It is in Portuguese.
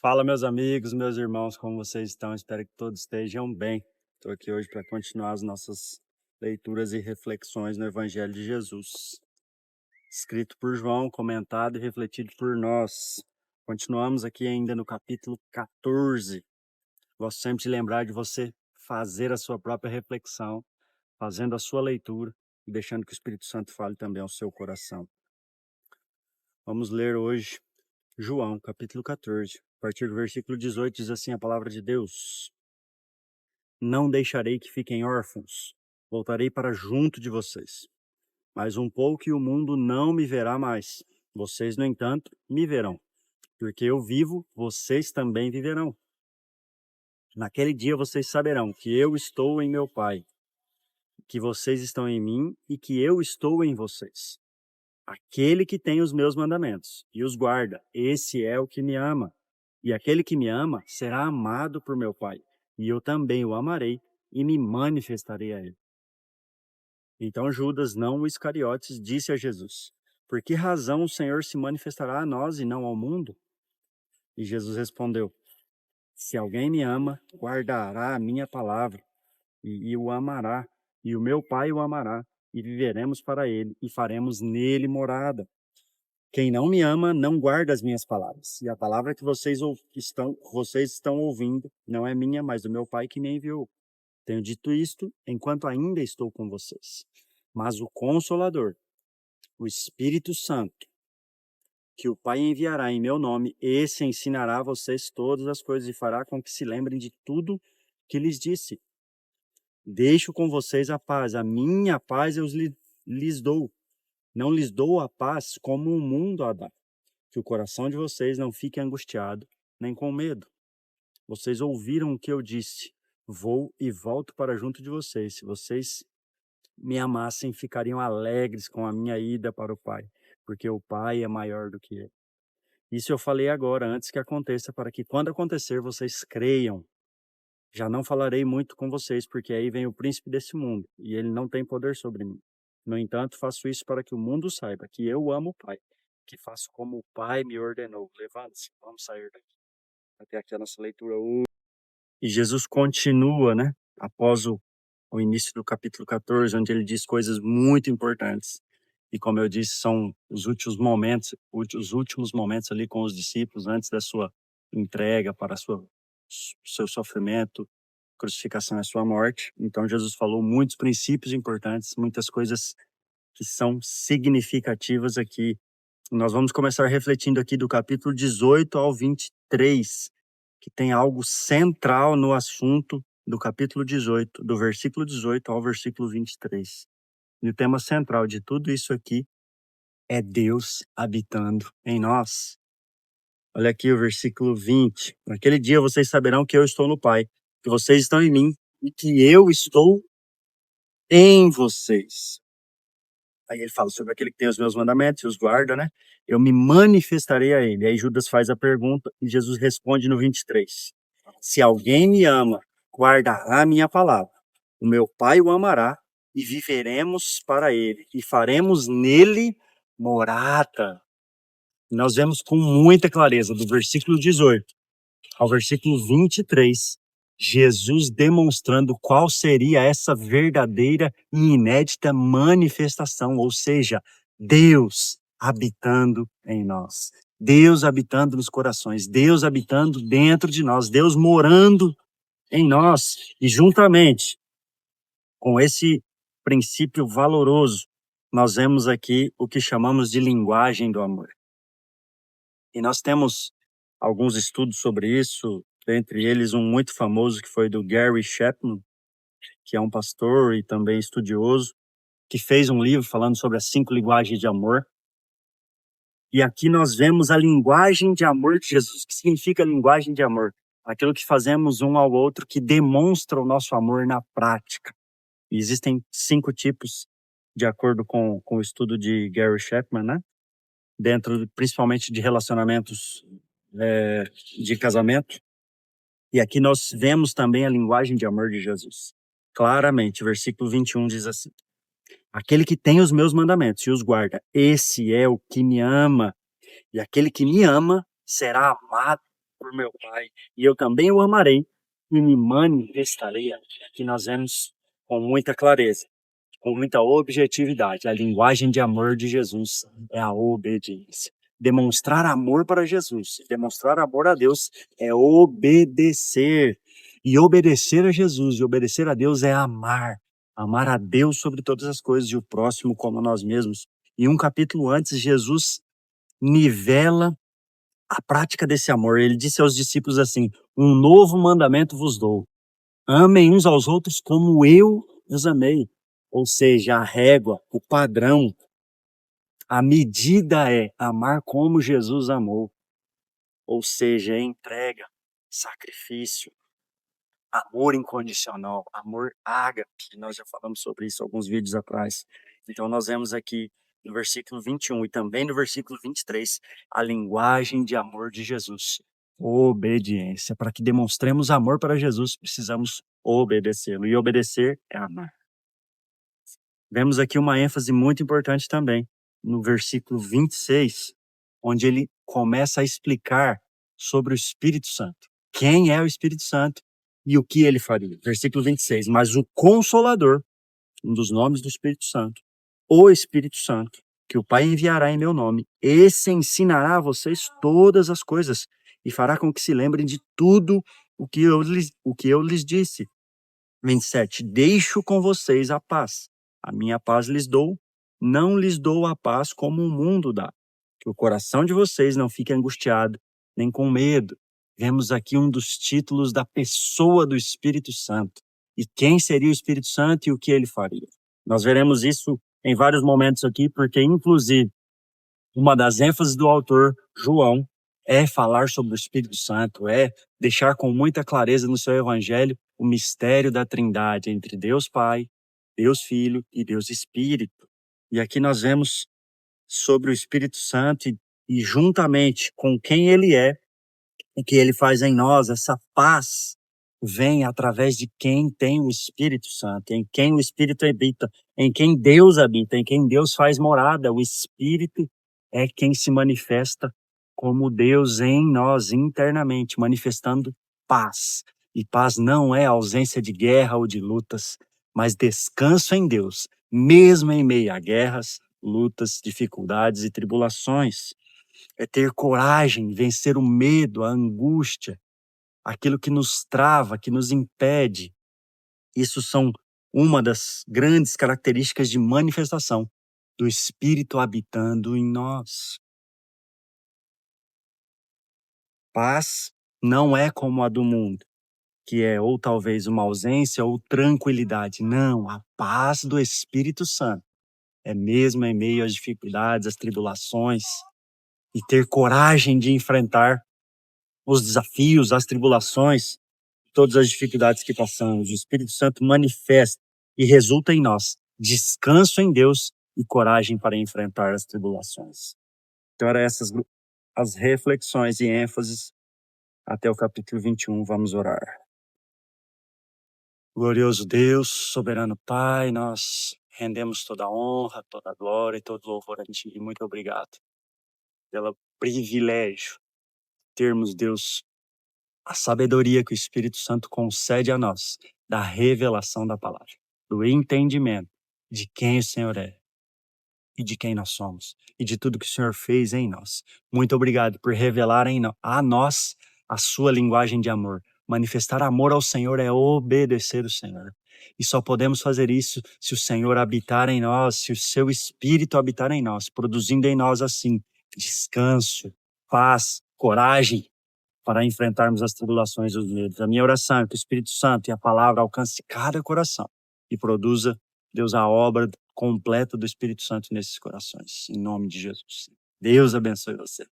Fala, meus amigos, meus irmãos, como vocês estão? Espero que todos estejam bem. Estou aqui hoje para continuar as nossas leituras e reflexões no Evangelho de Jesus, escrito por João, comentado e refletido por nós. Continuamos aqui ainda no capítulo 14. Gosto sempre de lembrar de você fazer a sua própria reflexão, fazendo a sua leitura e deixando que o Espírito Santo fale também ao seu coração. Vamos ler hoje João, capítulo 14. A partir do versículo 18 diz assim a palavra de Deus: Não deixarei que fiquem órfãos, voltarei para junto de vocês. Mas um pouco e o mundo não me verá mais. Vocês, no entanto, me verão. Porque eu vivo, vocês também viverão. Naquele dia vocês saberão que eu estou em meu Pai, que vocês estão em mim e que eu estou em vocês. Aquele que tem os meus mandamentos e os guarda, esse é o que me ama. E aquele que me ama será amado por meu Pai, e eu também o amarei e me manifestarei a ele. Então Judas, não o Iscariotes, disse a Jesus: Por que razão o Senhor se manifestará a nós e não ao mundo? E Jesus respondeu: Se alguém me ama, guardará a minha palavra, e o amará, e o meu Pai o amará, e viveremos para ele, e faremos nele morada. Quem não me ama não guarda as minhas palavras. E a palavra que vocês estão ouvindo não é minha, mas do meu Pai que me enviou. Tenho dito isto enquanto ainda estou com vocês. Mas o Consolador, o Espírito Santo, que o Pai enviará em meu nome, esse ensinará a vocês todas as coisas e fará com que se lembrem de tudo que lhes disse. Deixo com vocês a paz, a minha paz lhes dou. Não lhes dou a paz como o mundo a dá. Que o coração de vocês não fique angustiado, nem com medo. Vocês ouviram o que eu disse. Vou e volto para junto de vocês. Se vocês me amassem, ficariam alegres com a minha ida para o Pai, porque o Pai é maior do que eu. Isso eu falei agora, antes que aconteça, para que quando acontecer, vocês creiam. Já não falarei muito com vocês, porque aí vem o príncipe desse mundo, e ele não tem poder sobre mim. No entanto, faço isso para que o mundo saiba que eu amo o Pai, que faço como o Pai me ordenou. Levante-se, vamos sair daqui. Até aqui a nossa leitura hoje. E Jesus continua, né? Após o início do capítulo 14, onde ele diz coisas muito importantes. E como eu disse, são os últimos momentos ali com os discípulos, antes da sua entrega para seu sofrimento, crucificação e sua morte. Então Jesus falou muitos princípios importantes, muitas coisas que são significativas aqui. Nós vamos começar refletindo aqui do capítulo 18 ao 23, que tem algo central no assunto do capítulo 18, do versículo 18 ao versículo 23. E o tema central de tudo isso aqui é Deus habitando em nós. Olha aqui o versículo 20. Naquele dia vocês saberão que eu estou no Pai, que vocês estão em mim e que eu estou em vocês. Aí ele fala sobre aquele que tem os meus mandamentos e os guarda, né? Eu me manifestarei a ele. Aí Judas faz a pergunta e Jesus responde no 23. Se alguém me ama, guardará a minha palavra. O meu Pai o amará e viveremos para ele e faremos nele morada. Nós vemos com muita clareza do versículo 18 ao versículo 23, Jesus demonstrando qual seria essa verdadeira e inédita manifestação, ou seja, Deus habitando em nós, Deus habitando nos corações, Deus habitando dentro de nós, Deus morando em nós. E juntamente com esse princípio valoroso, nós vemos aqui o que chamamos de linguagem do amor. E nós temos alguns estudos sobre isso, entre eles um muito famoso que foi do Gary Chapman, que é um pastor e também estudioso, que fez um livro falando sobre as 5 linguagens de amor. E aqui nós vemos a linguagem de amor de Jesus. O que significa linguagem de amor? Aquilo que fazemos um ao outro que demonstra o nosso amor na prática. E existem 5 tipos, de acordo com o estudo de Gary Chapman, né? Dentro principalmente de relacionamentos de casamento. E aqui nós vemos também a linguagem de amor de Jesus. Claramente, o versículo 21 diz assim: Aquele que tem os meus mandamentos e os guarda, esse é o que me ama. E aquele que me ama será amado por meu Pai, e eu também o amarei e me manifestarei a ele. Aqui nós vemos com muita clareza, com muita objetividade. A linguagem de amor de Jesus é a obediência. Demonstrar amor para Jesus, demonstrar amor a Deus é obedecer. E obedecer a Jesus e obedecer a Deus é amar. Amar a Deus sobre todas as coisas e o próximo como a nós mesmos. E um capítulo antes, Jesus nivela a prática desse amor. Ele disse aos discípulos assim: um novo mandamento vos dou. Amem uns aos outros como eu os amei. Ou seja, a régua, o padrão, a medida é amar como Jesus amou. Ou seja, entrega, sacrifício, amor incondicional, amor ágape. Nós já falamos sobre isso alguns vídeos atrás. Então nós vemos aqui no versículo 21 e também no versículo 23 a linguagem de amor de Jesus. Obediência. Para que demonstremos amor para Jesus, precisamos obedecê-lo. E obedecer é amar. Vemos aqui uma ênfase muito importante também, no versículo 26, onde ele começa a explicar sobre o Espírito Santo. Quem é o Espírito Santo e o que ele faria. Versículo 26. Mas o Consolador, um dos nomes do Espírito Santo, o Espírito Santo, que o Pai enviará em meu nome, esse ensinará a vocês todas as coisas e fará com que se lembrem de tudo o que eu lhes disse. 27. Deixo com vocês a paz. A minha paz lhes dou, não lhes dou a paz como o mundo dá. Que o coração de vocês não fique angustiado, nem com medo. Vemos aqui um dos títulos da pessoa do Espírito Santo. E quem seria o Espírito Santo e o que ele faria? Nós veremos isso em vários momentos aqui, porque, inclusive, uma das ênfases do autor, João, é falar sobre o Espírito Santo, é deixar com muita clareza no seu evangelho o mistério da Trindade entre Deus Pai, Deus Filho e Deus Espírito. E aqui nós vemos sobre o Espírito Santo e juntamente com quem ele é, o que ele faz em nós, essa paz vem através de quem tem o Espírito Santo, em quem o Espírito habita, em quem Deus habita, em quem Deus faz morada. O Espírito é quem se manifesta como Deus em nós internamente, manifestando paz. E paz não é ausência de guerra ou de lutas, mas descanso em Deus, mesmo em meio a guerras, lutas, dificuldades e tribulações. É ter coragem, vencer o medo, a angústia, aquilo que nos trava, que nos impede. Isso são uma das grandes características de manifestação do Espírito habitando em nós. Paz não é como a do mundo, que é ou talvez uma ausência ou tranquilidade. Não, a paz do Espírito Santo é mesmo em meio às dificuldades, às tribulações, e ter coragem de enfrentar os desafios, as tribulações, todas as dificuldades que passamos. O Espírito Santo manifesta e resulta em nós descanso em Deus e coragem para enfrentar as tribulações. Então, eram essas as reflexões e ênfases até o capítulo 21. Vamos orar. Glorioso Deus, soberano Pai, nós rendemos toda a honra, toda a glória e todo louvor a Ti. Muito obrigado pelo privilégio de termos, Deus, a sabedoria que o Espírito Santo concede a nós, da revelação da palavra, do entendimento de quem o Senhor é e de quem nós somos e de tudo que o Senhor fez em nós. Muito obrigado por revelar a nós a sua linguagem de amor. Manifestar amor ao Senhor é obedecer o Senhor. E só podemos fazer isso se o Senhor habitar em nós, se o seu Espírito habitar em nós, produzindo em nós assim descanso, paz, coragem, para enfrentarmos as tribulações e os medos. A minha oração é que o Espírito Santo e a palavra alcance cada coração e produza, Deus, a obra completa do Espírito Santo nesses corações. Em nome de Jesus. Deus abençoe você.